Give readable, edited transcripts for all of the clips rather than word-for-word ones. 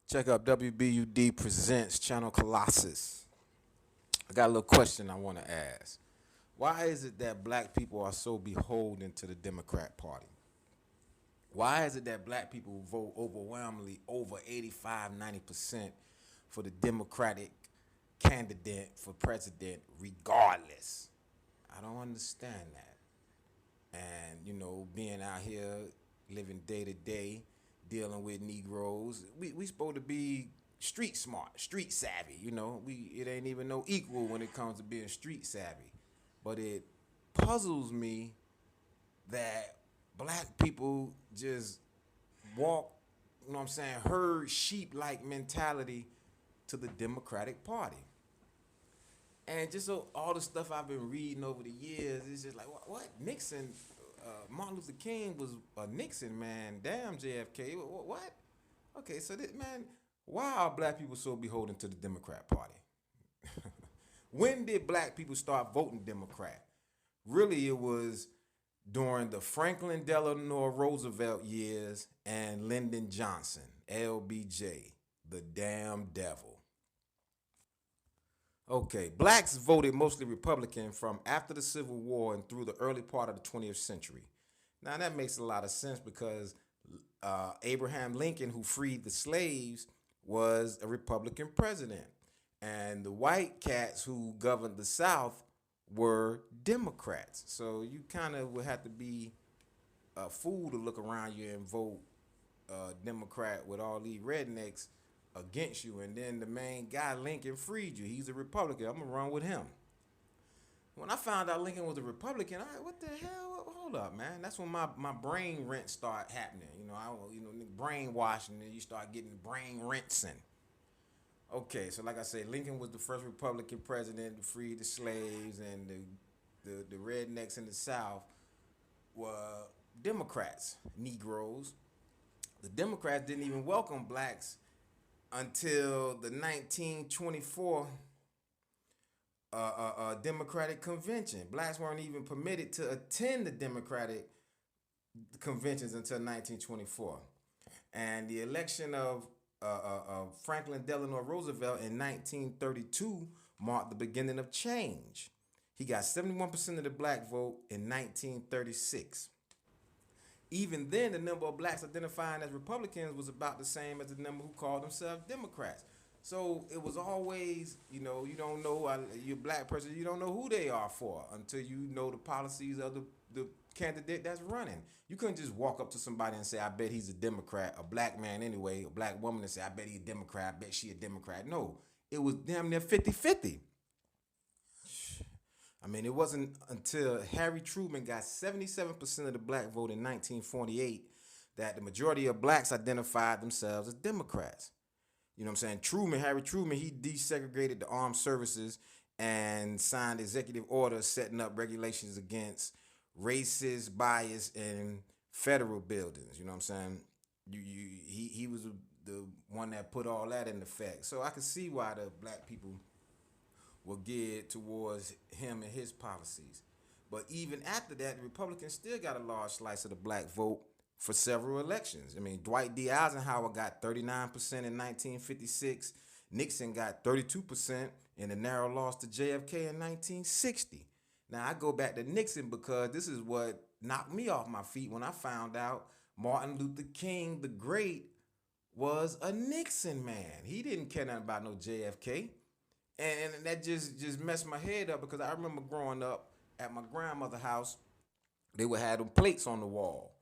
Check out w.b.u.d presents channel Colossus. I got a little question I want to ask. Why is it that black people are so beholden to the Democrat Party? Why is it that black people vote overwhelmingly over 85, 90% for the Democratic candidate for president regardless? I don't understand that. And, being out here living day to day, dealing with Negroes, we supposed to be street smart, street savvy. It ain't even no equal when it comes to being street savvy. But it puzzles me that black people just walk, herd sheep like mentality to the Democratic Party. And just all the stuff I've been reading over the years, it's just like, what? Nixon, Martin Luther King was a Nixon, man. Damn, JFK. What? Okay, so man, why are black people so beholden to the Democrat Party? When did black people start voting Democrat? Really, it was during the Franklin Delano Roosevelt years and Lyndon Johnson, LBJ, the damn devil. Okay, blacks voted mostly Republican from after the Civil War and through the early part of the 20th century. Now, that makes a lot of sense because Abraham Lincoln, who freed the slaves, was a Republican president. And the white cats who governed the South were Democrats. So you kind of would have to be a fool to look around you and vote Democrat with all these rednecks against you. And then the main guy, Lincoln, freed you. He's a Republican. I'm going to run with him. When I found out Lincoln was a Republican, what the hell? Hold up, man. That's when my brain rent start happening. Brainwashing, and you start getting brain rinsing. Okay, so like I said, Lincoln was the first Republican president to free the slaves, and the rednecks in the South were Democrats, Negroes. The Democrats didn't even welcome blacks until the 1924 Democratic Convention. Blacks weren't even permitted to attend the Democratic conventions until 1924. And the election of Franklin Delano Roosevelt in 1932 marked the beginning of change. He got 71% of the black vote in 1936. Even then, the number of blacks identifying as Republicans was about the same as the number who called themselves Democrats. So it was always, you don't know, you're a black person, you don't know who they are for until you know the policies of the candidate that's running. You couldn't just walk up to somebody and say, I bet he's a Democrat, a black man anyway, a black woman, and say, I bet he's a Democrat, I bet she a Democrat. No, it was damn near 50-50. It wasn't until Harry Truman got 77% of the black vote in 1948 that the majority of blacks identified themselves as Democrats. You know what I'm saying? Harry Truman, he desegregated the armed services and signed executive orders setting up regulations against racist bias in federal buildings. You know what I'm saying? He was the one that put all that in effect. So I can see why the black people were geared towards him and his policies. But even after that, the Republicans still got a large slice of the black vote for several elections. Dwight D. Eisenhower got 39% in 1956. Nixon got 32% in a narrow loss to JFK in 1960. Now, I go back to Nixon because this is what knocked me off my feet when I found out Martin Luther King the Great was a Nixon man. He didn't care nothing about no JFK. And that just messed my head up because I remember growing up at my grandmother's house, they would have them plates on the wall.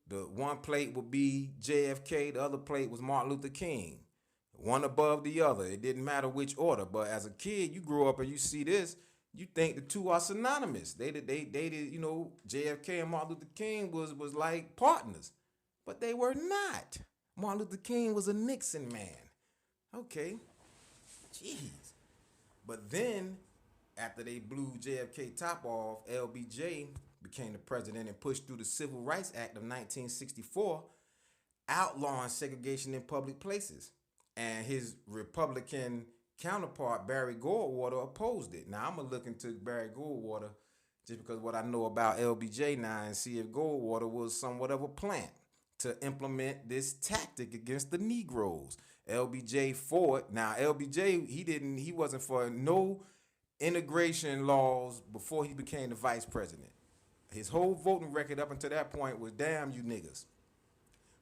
The one plate would be JFK, the other plate was Martin Luther King. One above the other. It didn't matter which order. But as a kid, you grow up and you see this, you think the two are synonymous. They JFK and Martin Luther King was like partners. But they were not. Martin Luther King was a Nixon man. Okay. Jeez. But then, after they blew JFK top off, LBJ became the president and pushed through the Civil Rights Act of 1964, outlawing segregation in public places. And his Republican counterpart, Barry Goldwater, opposed it. Now, I'm going to look into Barry Goldwater just because what I know about LBJ now and see if Goldwater was somewhat of a plant. to implement this tactic against the Negroes. LBJ Ford. Now LBJ, he wasn't for no integration laws before he became the vice president. His whole voting record up until that point was damn you niggas.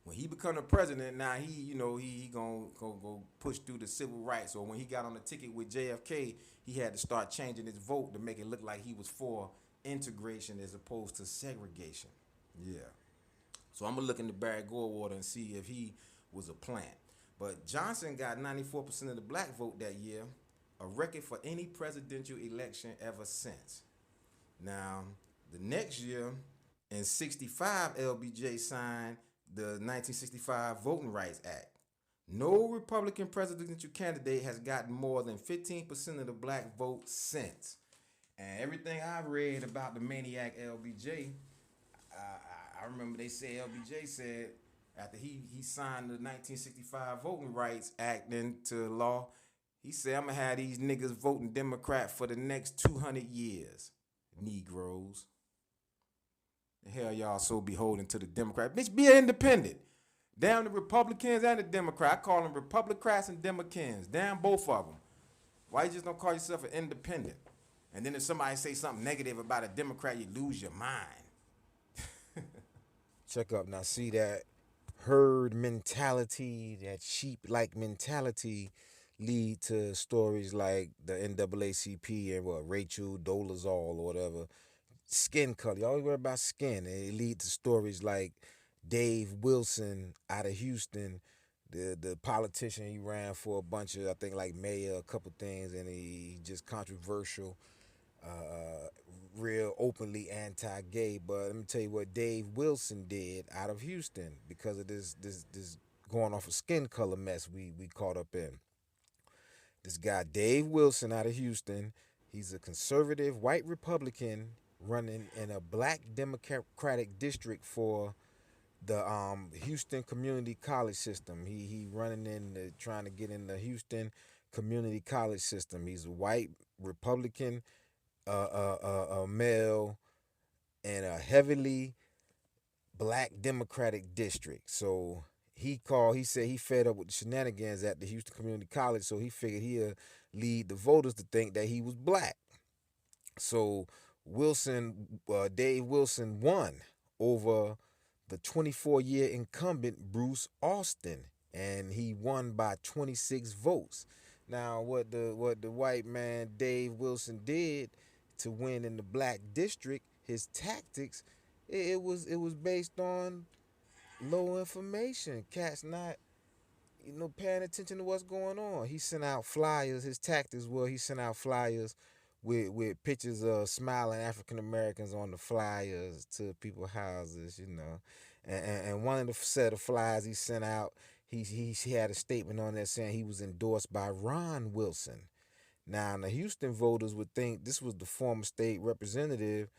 When he become the president, now he gonna go push through the civil rights. Or when he got on the ticket with JFK, he had to start changing his vote to make it look like he was for integration as opposed to segregation. Yeah. So I'm gonna look into Barry Goldwater and see if he was a plant. But Johnson got 94% of the black vote that year, a record for any presidential election ever since. Now, the next year, in 65, LBJ signed the 1965 Voting Rights Act. No Republican presidential candidate has gotten more than 15% of the black vote since. And everything I've read about the maniac LBJ, I remember they say LBJ said after he signed the 1965 Voting Rights Act into law, he said, I'm going to have these niggas voting Democrat for the next 200 years. Negroes. The hell y'all so beholden to the Democrat? Bitch, be an independent. Damn the Republicans and the Democrats. I call them Republicrats and Democrats. Damn both of them. Why you just don't call yourself an independent? And then if somebody say something negative about a Democrat, you lose your mind. Check up now. See that herd mentality, that sheep-like mentality lead to stories like the NAACP and Rachel Dolezal or whatever. Skin color. You always worry about skin. And it leads to stories like Dave Wilson out of Houston, the politician. He ran for a bunch of, I think, like mayor, a couple things, and he just controversial, real openly anti-gay. But let me tell you what Dave Wilson did out of Houston because of this going off a skin color mess we caught up in. This guy Dave Wilson out of Houston, he's a conservative white Republican running in a black Democratic district for the Houston Community College system. He running in trying to get in the Houston Community College system. He's a white Republican, a male, in a heavily black Democratic district. So he said he fed up with the shenanigans at the Houston Community College, so he figured he'd lead the voters to think that he was black. So Dave Wilson won over the 24-year incumbent Bruce Austin, and he won by 26 votes. Now, what the white man Dave Wilson did to win in the black district, his tactics, it was based on low information. Cats not paying attention to what's going on. He sent out flyers. His tactics were he sent out flyers with pictures of smiling African Americans on the flyers to people's houses, And one of the set of flyers he sent out, he had a statement on there saying he was endorsed by Ron Wilson. Now, the Houston voters would think this was the former state representative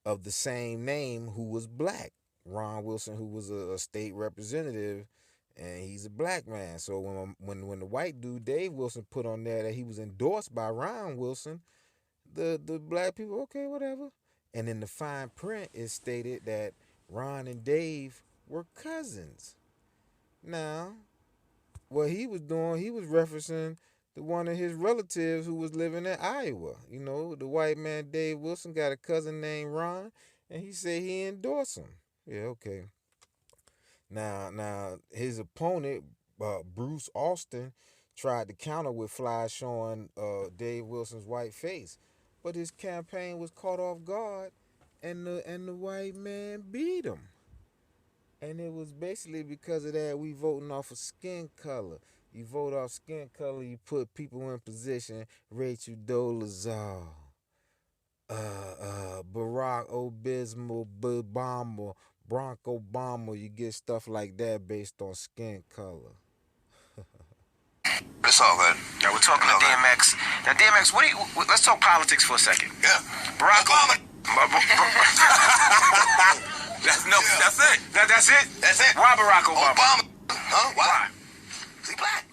of the same name who was black. Ron Wilson, who was a state representative, and he's a black man. So when the white dude, Dave Wilson, put on there that he was endorsed by Ron Wilson, the black people, okay, whatever. And in the fine print, it stated that Ron and Dave were cousins. Now, what he was doing, he was referencing to one of his relatives who was living in Iowa. The white man, Dave Wilson, got a cousin named Ron, and he said he endorsed him. Yeah, okay. Now, his opponent, Bruce Austin, tried to counter with flyers showing Dave Wilson's white face, but his campaign was caught off guard, and the white man beat him. And it was basically because of that we voting off of skin color. You vote off skin color, you put people in position. Rachel Dolezal, Barack Obama, Barack Obama. You get stuff like that based on skin color. It's all good. Now we're talking to DMX. Now DMX, let's talk politics for a second. Yeah. Barack Obama. That's it. That's it? That's it. Why Barack Obama? Huh? Why? Is he black?